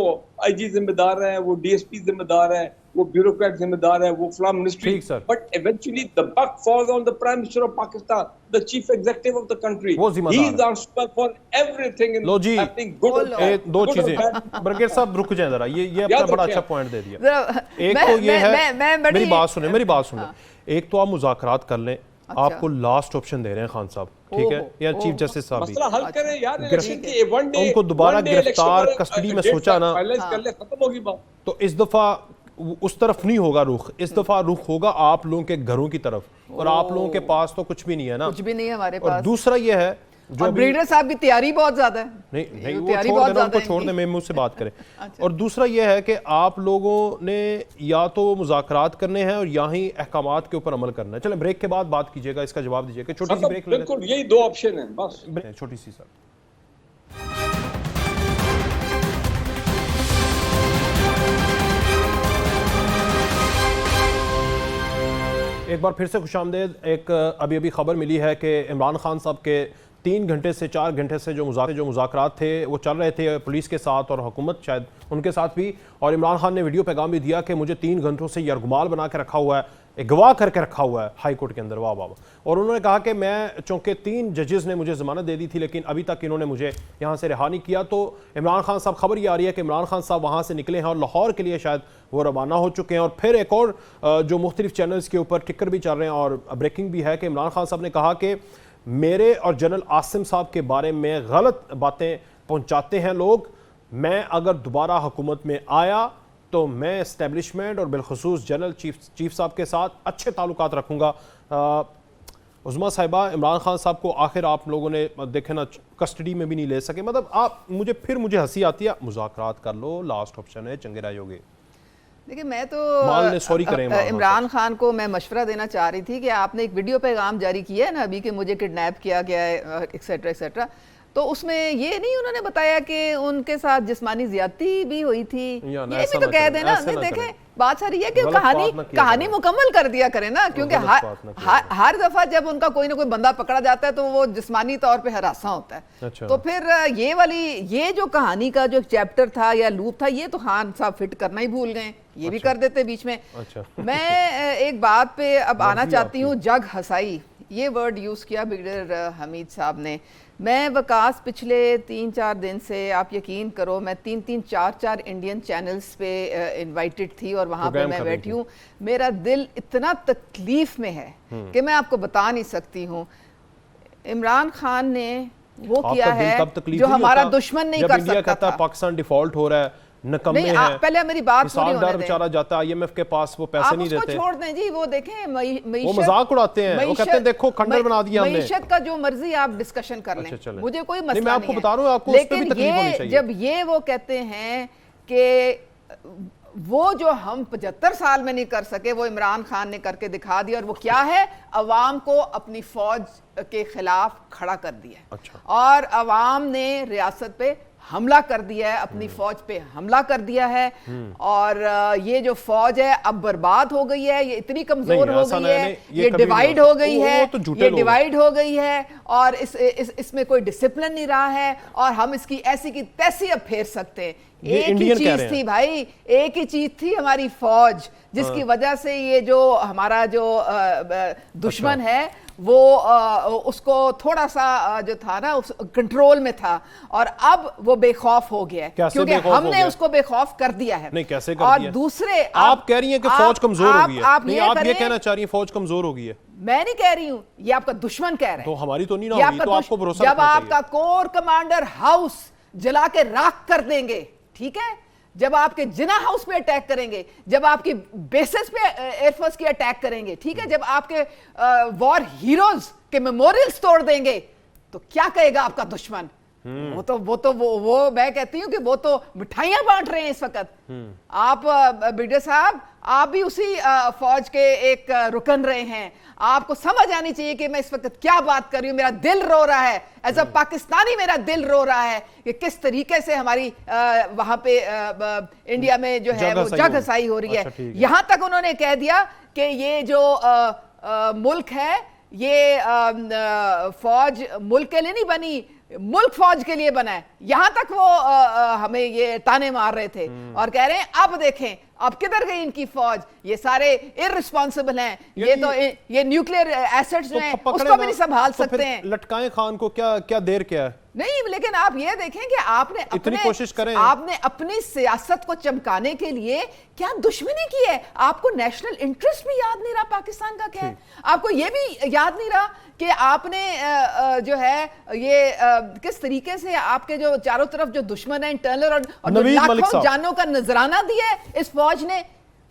Speaker 2: आईजी जिम्मेदार है, वो डीएसपी जिम्मेदार है, वो ब्यूरोक्रेट जिम्मेदार है, वो फलां मिनिस्ट्री,
Speaker 1: ठीक sir.
Speaker 2: But eventually the buck falls on the prime minister of Pakistan, the chief executive of the country.
Speaker 1: वो जिम्मेदार
Speaker 2: ही is answerable for everything in
Speaker 1: लो जी,
Speaker 2: हैपनिंग गुड।
Speaker 1: दो चीजें ब्रिगेडियर साहब रुक जाएं जरा, ये आपने बड़ा अच्छा पॉइंट दे दिया। एक तो ये है, मेरी बात सुने, एक तो आप मुज़ाकरात कर लें, आपको लास्ट ऑप्शन दे रहे हैं खान साहब, ठीक है, या चीफ जस्टिस साहब भी,
Speaker 2: मसला हल करें यार, इलेक्शन के वन डे
Speaker 1: उनको दोबारा गिरफ्तार कस्टडी में सोचा ना,
Speaker 2: फाइनलाइज कर ले, खत्म होगी बात।
Speaker 1: तो इस दफा उस तरफ नहीं होगा रुख, इस दफा रुख होगा आप लोगों के घरों की तरफ, और आप लोगों के पास तो कुछ भी नहीं है ना,
Speaker 3: कुछ भी नहीं है हमारे
Speaker 1: और
Speaker 3: पास।
Speaker 1: दूसरा ये है
Speaker 3: और ब्रीडर साहब की तैयारी बहुत ज्यादा है।
Speaker 1: नहीं वो छोड़ देना, उनको छोड़ दें, मैं मुझसे बात करें। और दूसरा ये है कि आप लोगों ने या तो मुज़ाकरात करने हैं और या ही अहकामात के ऊपर अमल करना है। चलें ब्रेक के बाद बात कीजिएगा, इसका जवाब दीजिएगा। छोटी सी ब्रेक,
Speaker 2: बिल्कुल यही दो ऑप्शन है बस,
Speaker 1: छोटी सी सर। एक बार फिर से खुशामदेद। एक अभी खबर मिली है कि इमरान खान साहब के 3 घंटे से 4 घंटे से जो मुज़ाकरात थे वो चल रहे थे पुलिस के साथ और हुकूमत शायद उनके साथ भी, और इमरान खान ने वीडियो पैगाम भी दिया कि मुझे 3 घंटों से यरगुमाल बना के रखा हुआ है, अगवा करके रखा हुआ है हाई कोर्ट के अंदर। वाह वाह। और उन्होंने कहा कि मैं, चूंकि 3 जजेस ने मुझे ज़मानत दे दी थी लेकिन अभी तक इन्होंने मुझे यहाँ से रिहा नहीं किया। तो इमरान खान साहब, खबर ये आ रही है कि इमरान खान साहब वहाँ से निकले हैं और लाहौर के लिए शायद वो रवाना हो चुके हैं। और फिर एक और जो मुख्तलिफ चैनल्स के ऊपर टिक्कर भी चल रहे हैं और ब्रेकिंग भी है कि इमरान खान साहब ने कहा कि मेरे और जनरल आसिम साहब के बारे में गलत बातें पहुँचाते हैं लोग, मैं अगर दोबारा हुकूमत में आया तो मैं इस्टेब्लिशमेंट और बिलखसूस जनरल चीफ साहब के साथ अच्छे ताल्लुकात रखूँगा। उज़मा साहिबा, इमरान खान साहब को आखिर आप लोगों ने देखे ना कस्टडी में भी नहीं ले सके, मतलब आप मुझे हंसी आती है। मुज़ाकरात कर लो, लास्ट ऑप्शन है, चंगे रायोगे।
Speaker 3: देखिए मैं तो
Speaker 1: सॉरी करें
Speaker 3: इमरान खान को मैं मशवरा देना चाह रही थी कि आपने एक वीडियो पैगाम जारी किया है ना अभी कि मुझे किडनैप किया गया है एक्सेट्रा एक्सेट्रा, तो उसमें ये नहीं उन्होंने बताया कि उनके साथ जिस्मानी ज्यादती भी हुई थी, ये भी तो कह देना। नहीं देखें, बात सारी है कि कहानी मुकम्मल कर दिया करें ना, क्योंकि हर दफा जब उनका कोई ना कोई बंदा पकड़ा जाता है तो वो जिस्मानी तौर पे हरासा होता है।
Speaker 1: अच्छा।
Speaker 3: तो फिर ये जो कहानी का जो चैप्टर था या लूप था, ये तो खान साहब फिट करना ही भूल गए, ये भी कर देते बीच में। मैं एक बात पे अब आना चाहती हूँ, जग हसाई, ये वर्ड यूज किया ब्रिगेडियर हमीद साहब ने। मैं वकास पिछले 3-4 दिन से, आप यकीन करो, मैं 3-3, 4-4 इंडियन चैनल्स पे इनवाइटेड थी और वहाँ पे मैं बैठी हूँ। मेरा दिल इतना तकलीफ में है कि मैं आपको बता नहीं सकती हूँ। इमरान खान ने वो किया है जो हमारा दुश्मन नहीं कर सकता था।
Speaker 1: पाकिस्तान डिफॉल्ट हो रहा है, नकम्मे हैं।
Speaker 3: पहले मेरी बात पूरी होने दें।
Speaker 1: बेचारा जाता है IMF के पास, वो पैसे नहीं देते।
Speaker 3: छोड़ दें जी, वो देखें
Speaker 1: वो मजाक उड़ाते हैं, वो कहते हैं देखो खंडर बना दिया हमने।
Speaker 3: मईशत का जो मर्जी आप डिस्कशन कर लें, मुझे कोई मसला नहीं,
Speaker 1: मैं आपको बता रहा हूं, आपको उस पे भी तकलीफ होनी चाहिए।
Speaker 3: जब ये वो कहते हैं कि वो जो हम 75 साल में नहीं कर सके वो इमरान खान ने करके दिखा दिया, और वो क्या है, अवाम को अपनी फौज के खिलाफ खड़ा कर दिया।
Speaker 1: अच्छा।
Speaker 3: और अवाम ने रियासत पे हमला कर दिया है, अपनी फौज पे हमला कर दिया है, और ये जो फौज है अब बर्बाद हो गई है, ये इतनी कमजोर हो गई है, ये डिवाइड हो गई है, ये डिवाइड हो गई है, और इसमें कोई डिसिप्लिन नहीं रहा है, और हम इसकी ऐसी की तैसी अब फेर सकते हैं। एक ही चीज थी भाई, एक ही चीज थी हमारी फौज, जिसकी वजह से ये जो हमारा जो दुश्मन है वो उसको थोड़ा सा जो था ना उस कंट्रोल में था, और अब वो बेखौफ हो गया है क्योंकि हमने उसको बेखौफ कर दिया है।
Speaker 1: नहीं, कैसे कर
Speaker 3: और
Speaker 1: दिया?
Speaker 3: दूसरे
Speaker 1: आप कह रही हैं कि फौज कमजोर हो गई है। आप ये कहना चाह रही हैं फौज कमजोर हो गई है?
Speaker 3: मैं नहीं कह रही हूं, ये आपका दुश्मन कह रहा है।
Speaker 1: तो हमारी तो नहीं ना होगी, तो आपको भरोसा
Speaker 3: जब आपका कोर कमांडर हाउस जला के राख कर देंगे, ठीक है, जब आपके जिना हाउस पे अटैक करेंगे, जब आपकी बेसिस पे एयरफोर्स की अटैक करेंगे, ठीक है, जब आपके वॉर हीरोज के मेमोरियल्स तोड़ देंगे, तो क्या कहेगा आपका दुश्मन? वो मैं कहती हूं कि वो तो मिठाइयां बांट रहे हैं इस वक्त। आप ब्रिगेडियर साहब, आप भी उसी फौज के एक रुकन रहे हैं, आपको समझ आनी चाहिए कि मैं इस वक्त क्या बात कर रही हूं। मेरा दिल रो रहा है, एज अ पाकिस्तानी मेरा दिल रो रहा है कि किस तरीके से हमारी वहां पे इंडिया में जो है वो जग हसाई हो रही है। यहां तक उन्होंने कह दिया कि ये जो मुल्क है, ये फौज मुल्क के लिए नहीं बनी, मुल्क फौज के लिए बना है, यहां तक वो हमें ये ताने मार रहे थे और कह रहे हैं अब देखें अब किधर गई इनकी फौज, ये सारे इररिस्पॉन्सिबल हैं, ये न्यूक्लियर एसेट्स जो हैं उसको भी नहीं संभाल सकते हैं।
Speaker 1: लटकाएं खान को, क्या देर क्या है?
Speaker 3: नहीं, लेकिन आप ये देखें कि आपने
Speaker 1: इतनी कोशिश करें,
Speaker 3: आपने अपनी सियासत को चमकाने के लिए क्या दुश्मनी की है। आपको नेशनल इंटरेस्ट भी याद नहीं रहा पाकिस्तान का क्या है, आपको ये भी याद नहीं रहा कि आपने जो है ये किस तरीके से आपके जो चारों तरफ जो दुश्मन है इंटरनल और जो लाखों जानों का नजराना दिया है इस फौज ने,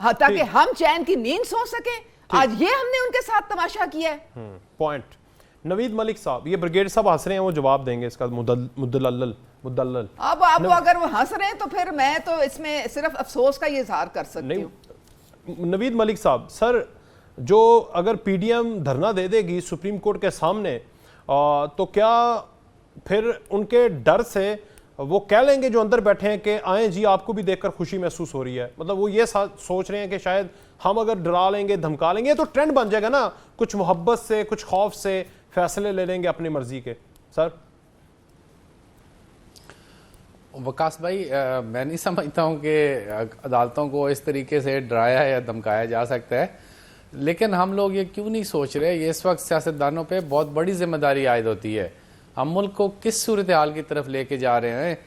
Speaker 3: ताकि हम चैन की नींद सो सके। आज ये हमने उनके साथ तमाशा किया है।
Speaker 1: पॉइंट। नवीद मलिक साहब, ये ब्रिगेड साहब हंस रहे हैं, वो जवाब देंगे इसका। मुदल्लल
Speaker 3: अब अगर वो हंस रहे हैं तो फिर मैं तो इसमें सिर्फ अफसोस का ये इजहार कर सकती हूँ।
Speaker 1: नवीद मलिक साहब, सर जो अगर पीडीएम धरना दे देगी सुप्रीम कोर्ट के सामने तो क्या फिर उनके डर से वो कह लेंगे जो अंदर बैठे हैं कि आए जी आपको भी देखकर खुशी महसूस हो रही है? मतलब वो ये सोच रहे हैं कि शायद हम अगर डरा लेंगे धमका लेंगे तो ट्रेंड बन जाएगा ना, कुछ मोहब्बत से कुछ खौफ से फैसले ले लेंगे अपनी मर्जी के। सर
Speaker 4: वकास भाई, मैं नहीं समझता हूं कि अदालतों को इस तरीके से डराया या धमकाया जा सकता है, लेकिन हम लोग ये क्यों नहीं सोच रहे, ये इस वक्त सियासतदानों पे बहुत बड़ी जिम्मेदारी आयद होती है। हम मुल्क को किस सूरत हाल की तरफ लेके जा रहे हैं?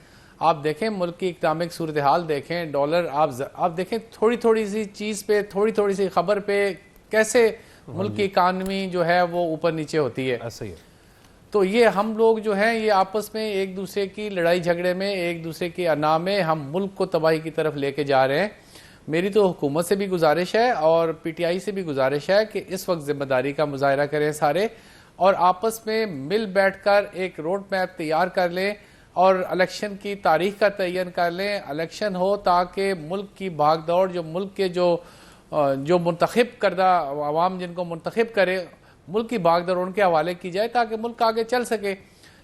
Speaker 4: आप देखें मुल्क की इकनॉमिक सूरत हाल देखें, डॉलर आप देखें थोड़ी थोड़ी सी चीज़ पे, थोड़ी थोड़ी सी खबर पे कैसे मुल्क की इकानमी जो है वो ऊपर नीचे होती है।
Speaker 1: ऐसा ही है।
Speaker 4: तो ये हम लोग जो हैं ये आपस में एक दूसरे की लड़ाई झगड़े में, एक दूसरे के अना में हम मुल्क को तबाही की तरफ लेके जा रहे हैं। मेरी तो हुकूमत से भी गुजारिश है और पीटीआई से भी गुजारिश है कि इस वक्त जिम्मेदारी का मुजाहरा करें सारे, और आपस में मिल बैठकर एक रोड मैप तैयार कर लें और इलेक्शन की तारीख का तयन कर लें। इलेक्शन हो ताकि मुल्क की भागदौड़, जो मुल्क के जो मुंतखब करदा अवाम जिनको मुंतखब करे, मुल्क की भागदौड़ उनके हवाले की जाए ताकि मुल्क आगे चल सके।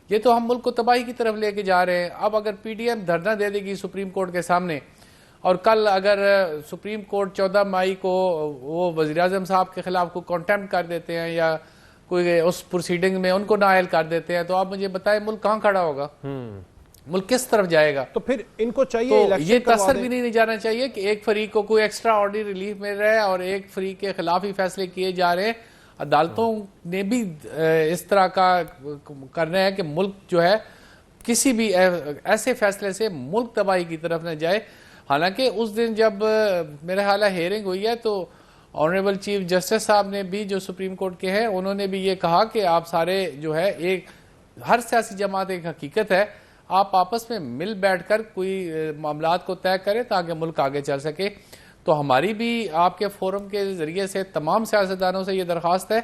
Speaker 4: ये तो हम मुल्क को तबाही की तरफ लेके जा रहे हैं। अब अगर पीडीएम धरना दे देगी सुप्रीम कोर्ट के सामने, और कल अगर सुप्रीम कोर्ट 14 मई को वो वज़ीर-ए-आज़म साहब के खिलाफ कोई कॉन्टेम्प्ट कर देते हैं या कोई उस प्रोसीडिंग में उनको नाअहल कर देते हैं, तो आप मुझे बताएं मुल्क कहाँ खड़ा होगा, मुल्क किस तरफ जाएगा?
Speaker 1: तो फिर इनको चाहिए
Speaker 4: तो ये तसर भी नहीं जाना चाहिए कि एक फरीक को कोई एक्स्ट्रा ऑर्डिनरी रिलीफ मिल रहा है और एक फरीक के खिलाफ ही फैसले किए जा रहे हैं। अदालतों ने भी इस तरह का करना है कि मुल्क जो है किसी भी ऐसे फैसले से मुल्क तबाही की तरफ न जाए। हालांकि उस दिन जब मेरा ख्याल है हियरिंग हुई है तो ऑनरेबल चीफ जस्टिस साहब ने भी, जो सुप्रीम कोर्ट के हैं, उन्होंने भी ये कहा कि आप सारे जो है एक हर सियासी जमात एक हकीकत है, आप आपस में मिल बैठकर कोई मामलात को तय करें ताकि मुल्क आगे चल सके। तो हमारी भी आपके फोरम के ज़रिए से तमाम सियासतदानों से ये दरख्वास्त है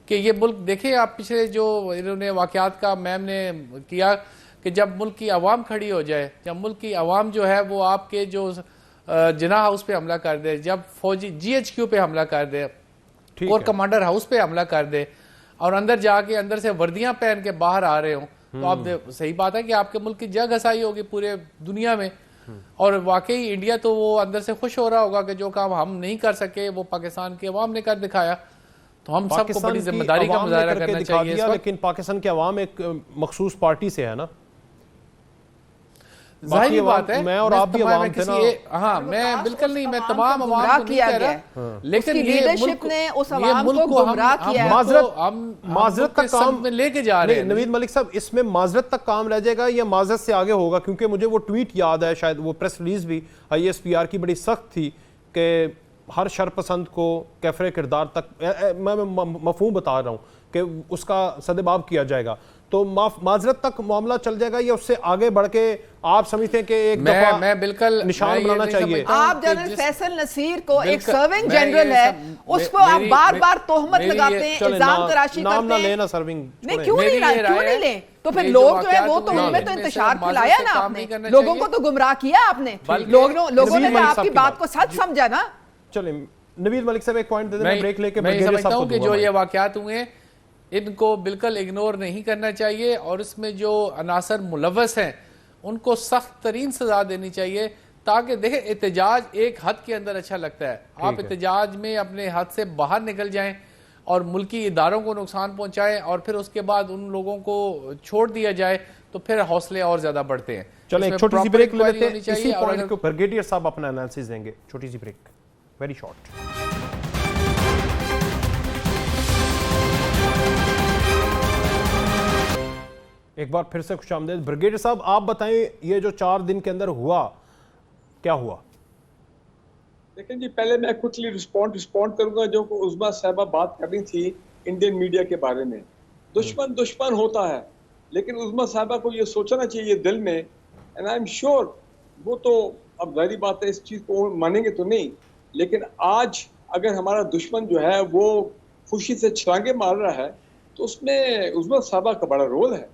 Speaker 4: कि ये मुल्क देखें, आप पिछले जो इन्होंने वाक़यात का मैम ने किया कि जब मुल्क की आवाम खड़ी हो जाए, जब मुल्क की आवाम जो है वो आपके जो जिना हाउस पे हमला कर दे, जब फौजी जीएचक्यू पे हमला कर दे, कोर कमांडर हाउस पे हमला कर दे और अंदर जाके अंदर से वर्दियां पहन के बाहर आ रहे हों, तो आप सही बात है कि आपके मुल्क की जग घसाई होगी पूरे दुनिया में। और वाकई इंडिया तो वो अंदर से खुश हो रहा होगा कि जो काम हम नहीं कर सके वो पाकिस्तान की अवाम ने कर दिखाया। तो हम सबको बड़ी जिम्मेदारी का मुजाहरा करना चाहिए।
Speaker 1: लेकिन पाकिस्तान की अवाम एक मखसूस पार्टी से है ना,
Speaker 4: जाहिर बात है।
Speaker 1: मैं और आप भी अवाम थे ना।
Speaker 4: हाँ, मैं बिल्कुल नहीं, मैं तमाम अवाम को नहीं कह रहा, लेकिन ये मुल्क
Speaker 3: ने उस अवाम को गुमराह किया,
Speaker 1: माजरत तक काम
Speaker 4: में लेके जा रहे हैं।
Speaker 1: नवीद मलिक साहब, इसमें माजरत तक काम रह जाएगा या माजरत से आगे होगा? क्योंकि मुझे वो ट्वीट याद है, शायद वो प्रेस रिलीज भी ISPR की बड़ी सख्त थी कि हर शरपसंद को कैफरे किरदार तक, मैं मफहूम बता रहा हूँ कि उसका सदेबाब किया जाएगा। तो माजरत तक मामला चल जाएगा या उससे आगे बढ़ के आप समझते हैं कि एक दफा
Speaker 4: मैं बिल्कुल
Speaker 1: निशान बनाना चाहिए?
Speaker 3: आप जनरल फैसल नसीर को एक सर्विंग जनरल है, उसको आप बार बार तोहमत लगाते हैं, इल्जाम तराशी करते हैं।
Speaker 1: नाम ना लेना सर्विंग।
Speaker 3: नहीं, क्यों नहीं ले? तो फिर लोग जो है वो तो उनमें तो इंतशार फैलाया ना आपने, लोगों को तो गुमराह किया आपने, लोगों ने आपकी बात को सच समझा ना।
Speaker 1: चले नवीद मलिक साहब एक पॉइंट दे दें, ब्रेक लेके
Speaker 4: मैं समझता हूं कि जो ये वाकयात हुए इनको बिल्कुल इग्नोर नहीं करना चाहिए और इसमें जो अनासर मुलव्वस हैं उनको सख्त तरीन सजा देनी चाहिए, ताकि देखें एहतजाज एक हद के अंदर अच्छा लगता है, आप एहतजाज में अपने हद से बाहर निकल जाएं और मुल्की इदारों को नुकसान पहुंचाएं और फिर उसके बाद उन लोगों को छोड़ दिया जाए तो फिर हौसले और ज्यादा बढ़ते हैं।
Speaker 1: चलो एक
Speaker 4: इसमें
Speaker 1: छोटी सी
Speaker 4: proper
Speaker 1: ब्रेक ले
Speaker 4: inquiry
Speaker 1: लेते हैं,
Speaker 4: होनी चाहिए
Speaker 1: इसी
Speaker 4: और
Speaker 1: पॉइंट
Speaker 4: अगर-
Speaker 1: को ब्रिगेडियर साहब अपना एनालिसिस देंगे। छोटी सी ब्रेक, वेरी शॉर्ट। एक बार फिर से खुशामदीद ब्रिगेडियर साहब, आप बताएं ये जो 4 दिन के अंदर हुआ, क्या हुआ?
Speaker 2: लेकिन जी पहले मैं क्विकली रिस्पॉन्ड करूंगा जो उस्मा साहबा बात करनी थी इंडियन मीडिया के बारे में। दुश्मन होता है, लेकिन उस्मा साहबा को ये सोचना चाहिए दिल में, एंड आई एम श्योर वो तो अब जाहिर बात है इस चीज को मानेंगे तो नहीं, लेकिन आज अगर हमारा दुश्मन जो है वो खुशी से छलांगे मार रहा है तो उसमें उस्मा साहबा का बड़ा रोल है।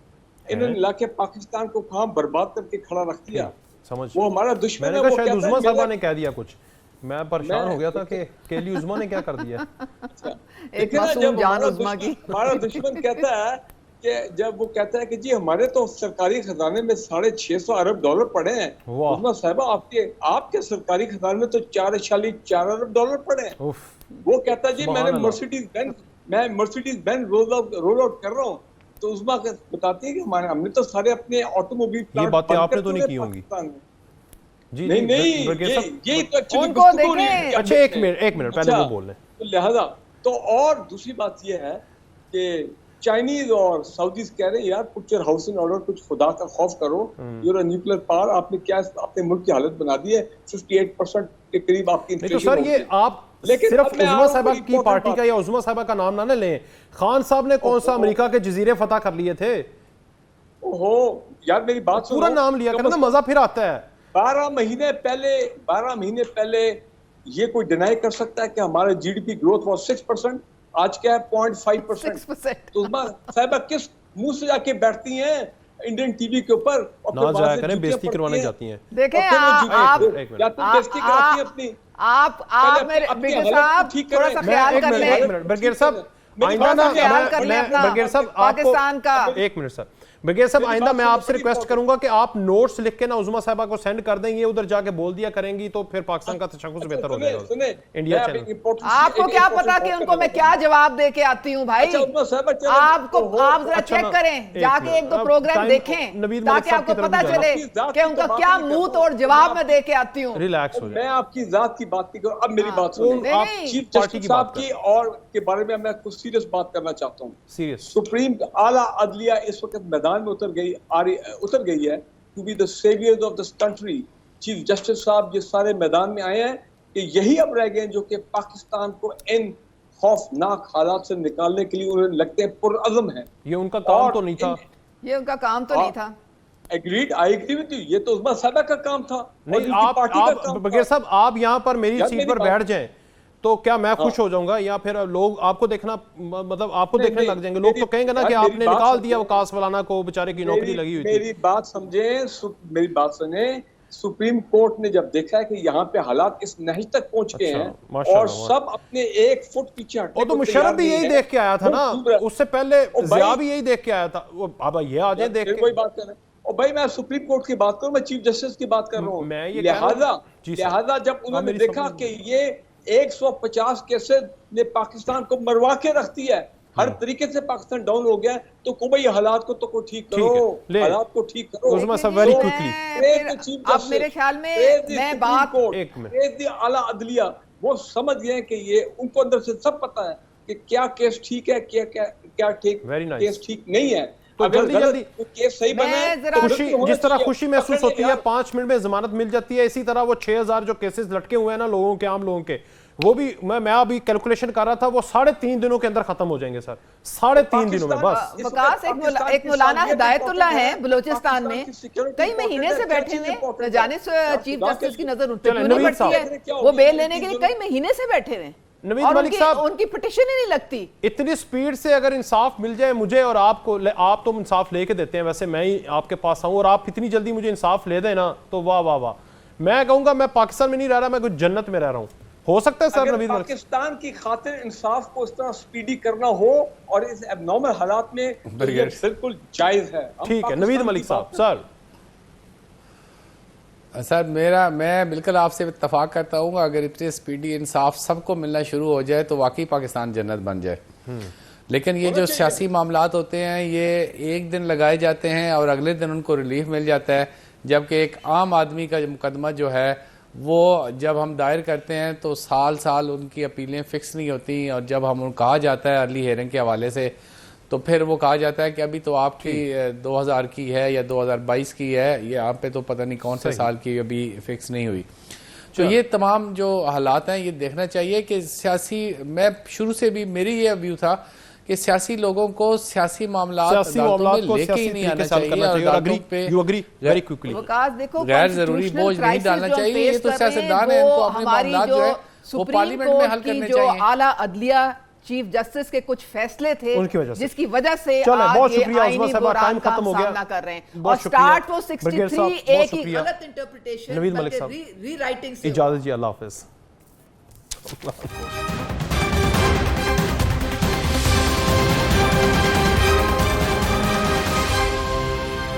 Speaker 2: इन्होंने लाके पाकिस्तान को कहाँ बर्बाद करके खड़ा रख दिया।
Speaker 1: समझ,
Speaker 2: वो हमारा दुश्मन
Speaker 1: मैंने
Speaker 2: है।
Speaker 1: कहा
Speaker 2: वो
Speaker 1: शायद
Speaker 2: कहता है
Speaker 1: उस्मा साहबा
Speaker 2: मेरा-
Speaker 1: ने कह दिया कुछ, मैं परेशान हो गया था कि केली उस्मा ने क्या कर दिया।
Speaker 3: एक
Speaker 2: देखिए ना,
Speaker 3: मासूम
Speaker 2: जब
Speaker 3: जान
Speaker 2: हमारा
Speaker 3: उस्मा की।
Speaker 2: हमारा दुश्मन कहता है कि जब वो कहता है कि जी हमारे तो सरकारी खजाने में $650 अरब पड़े हैं।
Speaker 1: वाह।
Speaker 2: उस्मा साहबा आपके सरकारी खजाने में तो $4.4 अरब पड़े हैं।
Speaker 1: उफ,
Speaker 2: वो कहता है जी
Speaker 1: सुभान
Speaker 2: मैंने
Speaker 1: अल्लाह।
Speaker 2: मर्सिडीज बेंज रोल आउट कर रहा हूँ, तो उस्मा बताती है कि हमने तो सारे अपने ऑटोमोबाइल
Speaker 1: ये
Speaker 2: प्लांट
Speaker 1: बातें
Speaker 2: बंद
Speaker 1: आपने
Speaker 2: कर
Speaker 1: तो नहीं
Speaker 2: दिए
Speaker 1: की होंगी।
Speaker 2: पाकिस्तान में।
Speaker 1: जी
Speaker 2: नहीं
Speaker 1: जी,
Speaker 2: नहीं,
Speaker 1: ब्रिगेडियर साहब,
Speaker 2: ये तो एक्चुअली
Speaker 3: उनको देखें।
Speaker 1: अच्छा एक मिनट पहले वो बोल लें।
Speaker 2: तो लिहाजा तो और दूसरी बात यह है कि चाइनीज और सऊदीज कह रहे हैं यार put your house in order, कुछ खुदा का खौफ करो, यूर अ न्यूक्लियर पावर। आपने क्या अपने मुल्क की हालत बना दी है। 58% के करीब आपकी
Speaker 1: नहीं तो सर ये आप
Speaker 2: लेकिन
Speaker 1: सिर्फ
Speaker 2: अब मैं
Speaker 1: उस्मा
Speaker 2: आ रहा
Speaker 1: साहबा
Speaker 2: हूं
Speaker 1: की पार्टी का या उस्मा साहबा का नाम ना लें। खान साहब ने कौन सा अमेरिका के जजीरे फतह कर लिए थे?
Speaker 2: ओहो यार मेरी बात सुनो।
Speaker 1: पूरा नाम लिया करो ना, मजा फिर आता है।
Speaker 2: 12 महीने पहले ये कोई डिनाई कर सकता है कि हमारा जीडीपी ग्रोथ was 6%, आज क्या है 0.5%।
Speaker 3: 6%।
Speaker 2: तो उस्मा साहबा किस मुंह से जाके बैठती हैं इंडियन टीवी के ऊपर और फिर
Speaker 1: ना
Speaker 2: वहां
Speaker 1: जाया
Speaker 2: से
Speaker 1: करें,
Speaker 2: जूतियां
Speaker 1: बेइज्जती
Speaker 2: पड़ती
Speaker 1: करवाने
Speaker 2: हैं।
Speaker 1: जाती हैं।
Speaker 3: देखें
Speaker 2: और फिर वो जूतियां-
Speaker 3: आप
Speaker 2: या तुम बेइज्जती कराती हैं अपनी।
Speaker 3: आप मेरे
Speaker 2: अपनी
Speaker 3: ब्रिगेडियर
Speaker 2: हालत
Speaker 3: साहब
Speaker 2: को ठीक
Speaker 3: थोड़ा
Speaker 2: करें।
Speaker 3: सा
Speaker 2: मैं
Speaker 3: ख्याल
Speaker 1: एक
Speaker 3: कर
Speaker 1: मिनट,
Speaker 3: लें।
Speaker 1: एक मिनट ब्रिगेडियर साहब,
Speaker 2: मेरी
Speaker 1: आइंदा
Speaker 2: बात
Speaker 1: ना
Speaker 2: सुनिए, ख्याल
Speaker 3: कर लें अपना
Speaker 1: ब्रिगेडियर साहब
Speaker 3: पाकिस्तान का।
Speaker 1: एक मिनट सर, ब्रिगेडियर साहब
Speaker 2: मेरी
Speaker 1: आइंदा
Speaker 2: बात
Speaker 1: मैं
Speaker 2: सुनिए,
Speaker 1: आपसे
Speaker 2: बड़ी
Speaker 1: रिक्वेस्ट
Speaker 2: बात
Speaker 1: करूंगा कि आप नोट्स लिख के ना उस्मा साहबा को सेंड कर दें, ये उधर जाके बोल दिया करेंगी तो फिर पाकिस्तान का तशख्खुस बेहतर हो जाएगा।
Speaker 2: सुने
Speaker 1: इंडिया
Speaker 2: मैं
Speaker 1: चैनल।
Speaker 2: अभी important-
Speaker 3: आपको
Speaker 2: एक
Speaker 3: क्या
Speaker 2: important
Speaker 3: पता कि
Speaker 2: बात
Speaker 3: उनको मैं
Speaker 2: करने
Speaker 3: क्या जवाब दे के आती हूँ भाई।
Speaker 2: अच्छा, उस्मा साहबा चलो,
Speaker 3: आपको
Speaker 2: ओहो,
Speaker 3: आप जरा
Speaker 1: अच्छा
Speaker 3: चेक
Speaker 1: ना,
Speaker 3: करें,
Speaker 1: एक
Speaker 3: जाके
Speaker 1: मिनट,
Speaker 3: एक दो
Speaker 1: अब
Speaker 3: प्रोग्राम
Speaker 1: टाइम-
Speaker 3: देखें
Speaker 1: नवीद मलिक
Speaker 3: ताकि
Speaker 1: साहब
Speaker 3: आपको
Speaker 1: की तरफ
Speaker 3: पता
Speaker 1: भी जाना।
Speaker 3: चले
Speaker 2: आपकी जात
Speaker 3: कि
Speaker 2: की
Speaker 3: उनका
Speaker 2: तो
Speaker 3: क्या
Speaker 2: बात नहीं
Speaker 3: मुंह
Speaker 2: करता
Speaker 3: तोड़
Speaker 2: हूं।
Speaker 3: जवाब मैं दे के आती हूँ।
Speaker 1: रिलैक्स हो
Speaker 2: मैं
Speaker 1: जाए।
Speaker 2: आपकी जात की बात नहीं करूँ। अब मेरी बात सुनिए,
Speaker 3: नहीं,
Speaker 1: आप
Speaker 3: नहीं।
Speaker 2: चीफ
Speaker 1: पार्टी
Speaker 2: जस्टिस
Speaker 1: की
Speaker 2: साहब
Speaker 1: बात
Speaker 2: की और के बारे में मैं कुछ सीरियस बात करना चाहता हूँ।
Speaker 1: सीरियस।
Speaker 2: सुप्रीम आला अदलिया इस वक्त मैदान में उतर गई है to be the saviours of this country. Chief justice साहब ये सारे मैदान में आए हैं कि यही अब रह गए जो कि पाकिस्तान को इन खौफनाक हालात से निकालने के लिए उन्हें लगते हैं पुरअज़म है।
Speaker 1: ये उनका काम तो नहीं था।
Speaker 3: ये उनका काम तो नहीं था।
Speaker 2: Agreed, I agree with you, ये तो उस्मा साहबा का काम था और
Speaker 1: नहीं,
Speaker 2: इनकी पार्टी का
Speaker 1: आप
Speaker 2: काम
Speaker 1: बगैर
Speaker 2: था।
Speaker 1: साहब आप यहाँ पर मेरी
Speaker 2: यार,
Speaker 1: सीट
Speaker 2: मेरी
Speaker 1: पर
Speaker 2: बात-
Speaker 1: बैठ जाएं तो क्या मैं खुश हो जाऊंगा या फिर लोग आपको देखना मतलब आपको
Speaker 2: नहीं,
Speaker 1: देखने
Speaker 2: नहीं,
Speaker 1: लग जाएंगे? लोग तो
Speaker 2: मेरी-
Speaker 1: कहेंगे ना कि
Speaker 2: यार, मेरी
Speaker 1: आपने
Speaker 2: बात
Speaker 1: निकाल
Speaker 2: समझे।
Speaker 1: दिया वकास फलाना को, बेचारे की नौकरी लगी हुई थी।
Speaker 2: मेरी बात समझे, मेरी बात सुने। सुप्रीम कोर्ट ने जब देखा है कि यहाँ पे हालात इस नहज तक पहुंच गए
Speaker 1: अच्छा,
Speaker 2: हैं
Speaker 1: माशाल्लाह,
Speaker 2: और सब अपने एक फुट पीछे हटने
Speaker 1: वो तो
Speaker 2: को
Speaker 1: मुशर्रफ
Speaker 2: तैयार
Speaker 1: भी
Speaker 2: नहीं
Speaker 1: यही
Speaker 2: है।
Speaker 1: देख के आया था ना,
Speaker 2: वो डूब रहा है।
Speaker 1: उससे पहले
Speaker 2: ओ भाई-
Speaker 1: जिया भी यही देख के आया था। वो अब ये आ जाए देख
Speaker 2: फिर
Speaker 1: के।
Speaker 2: कोई बात कर रहे हैं। और भाई मैं सुप्रीम कोर्ट की बात करूं, मैं चीफ जस्टिस की बात कर रहा हूं।
Speaker 1: मैं ये कह रहा हूं- जी सर।
Speaker 2: लिहाजा जब उन्होंने
Speaker 1: मेरी
Speaker 2: देखा
Speaker 1: समझ-
Speaker 2: कि ये 150 केसेस ने पाकिस्तान को मरवा के रख दिया है, हर तरीके से पाकिस्तान डाउन हो गया है, तो को भाई हालात को तो को ठीक
Speaker 1: ठीक है,
Speaker 2: करो,
Speaker 1: ले।
Speaker 2: हालात को ठीक करो।
Speaker 1: उस्मा साहब,
Speaker 3: देखिए,
Speaker 1: very
Speaker 3: मैं
Speaker 1: quickly।
Speaker 3: फिर- अब मेरे ख्याल में मैं बात
Speaker 1: एक मिनट।
Speaker 2: आला अदलिया वो समझ गए कि ये उनको अंदर से सब पता है कि क्या केस ठीक है, क्या ठीक
Speaker 1: Very nice।
Speaker 2: केस ठीक नहीं है।
Speaker 1: तो
Speaker 2: अगर
Speaker 1: जल्दी-
Speaker 2: गलत
Speaker 1: जल्दी-
Speaker 2: कोई केस सही बना है,
Speaker 3: मैं जरा-
Speaker 2: तो
Speaker 1: खुशी
Speaker 2: गलती होना
Speaker 1: जिस तरह
Speaker 2: चाहिए।
Speaker 1: खुशी महसूस
Speaker 2: पकड़ने
Speaker 1: होती है
Speaker 2: यार,
Speaker 1: 5 मिनट में जमानत मिल जाती है, इसी तरह वो 6000 जो केसेस लटके हुए हैं ना लोगों के, आम लोगों के, वो भी मैं अभी कैलकुलेशन कर रहा था, वो 3.5 दिनों के अंदर खत्म हो जाएंगे सर। 3.5 दिनों में बस।
Speaker 2: इस
Speaker 3: वकास
Speaker 2: वक्त पाकिस्तान
Speaker 3: एक
Speaker 2: की
Speaker 3: मौलाना
Speaker 2: सालियत
Speaker 3: हिदायतुल्लाह
Speaker 2: important
Speaker 3: हैं बलूचिस्तान में,
Speaker 2: पाकिस्तान की security
Speaker 3: कई
Speaker 2: important
Speaker 3: महीने
Speaker 2: है,
Speaker 3: से
Speaker 2: क्या
Speaker 3: बैठे
Speaker 2: चीज़
Speaker 3: हुए
Speaker 2: important है?
Speaker 3: जाने से
Speaker 2: क्या
Speaker 3: चीफ
Speaker 2: खुदा
Speaker 3: जस्टिस की
Speaker 2: के-
Speaker 3: नजर उन पे
Speaker 1: चलें,
Speaker 3: क्यों नहीं
Speaker 1: नवीद
Speaker 3: पड़ती
Speaker 1: साहब।
Speaker 3: है?
Speaker 2: क्या
Speaker 3: वो
Speaker 2: होगी
Speaker 3: बेल
Speaker 2: इन
Speaker 3: लेने के लिए
Speaker 2: चीज़ों
Speaker 3: कई महीने से बैठे हुए
Speaker 1: नवीद
Speaker 3: और
Speaker 1: मलिक साहब,
Speaker 3: उनकी पिटिशन ही नहीं लगती।
Speaker 1: इतनी स्पीड से अगर इंसाफ मिल जाए मुझे और आपको, आप तो इंसाफ लेके देते हैं, वैसे मैं ही आपके पास आऊं और आप इतनी जल्दी मुझे इंसाफ ले देना तो वाह वाह वाह। मैं कहूंगा मैं पाकिस्तान में नहीं रह रहा, मैं कुछ जन्नत में रह रहा हूं। हो सकता है सर
Speaker 2: अगर
Speaker 1: नवीद मलिक?
Speaker 2: पाकिस्तान की खातिर इंसाफ को इस तरह स्पीडी करना हो और इस एबनॉर्मल हालात में, तो ये बिल्कुल जायज है। हम
Speaker 1: ठीक है
Speaker 2: पाकिस्तान
Speaker 1: नवीद
Speaker 2: की
Speaker 1: मलिक साहब।
Speaker 2: बात
Speaker 1: सर
Speaker 4: सर मैं बिल्कुल आपसे इत्तफाक करता हूँ, अगर इतने स्पीडी इंसाफ सबको मिलना शुरू हो जाए तो वाकई पाकिस्तान जन्नत बन जाए। लेकिन ये जो सियासी मामलात होते हैं ये एक दिन लगाए जाते हैं और अगले दिन उनको रिलीफ मिल जाता है, जबकि एक आम आदमी का मुकदमा जो है वो जब हम दायर करते हैं तो साल साल उनकी अपीलें फ़िक्स नहीं होती, और जब हम उनको कहा जाता है अर्ली हेयरिंग के हवाले से तो फिर वो कहा जाता है कि अभी तो आपकी 2000 की है या 2022 की है, ये आप पे तो पता नहीं कौन से साल की अभी फिक्स नहीं हुई। तो ये तमाम जो हालात हैं ये देखना चाहिए कि सियासी, मैं शुरू से भी मेरी ये व्यू था कि सियासी लोगों को सियासी मामलात में लेके ही नहीं आना चाहिए और अदालतों पे गैर जरूरी बोझ नहीं डालना चाहिए। ये तो सियासतदान है, इनको अपने मामलात जो है वो पार्लियामेंट में हल करने चाहिए।
Speaker 3: आला अदलिया चीफ जस्टिस के कुछ फैसले थे जिसकी वजह से
Speaker 1: बहुत शुक्रिया उस्मा साहब, टाइम खत्म हो गया
Speaker 3: कर रहे हैं। और स्टार्ट वो 63A की गलत इंटरप्रिटेशन,
Speaker 1: नवीद मलिक साहब,
Speaker 3: रीराइटिंग से।
Speaker 1: इजाजत जी, अल्लाह हाफिज।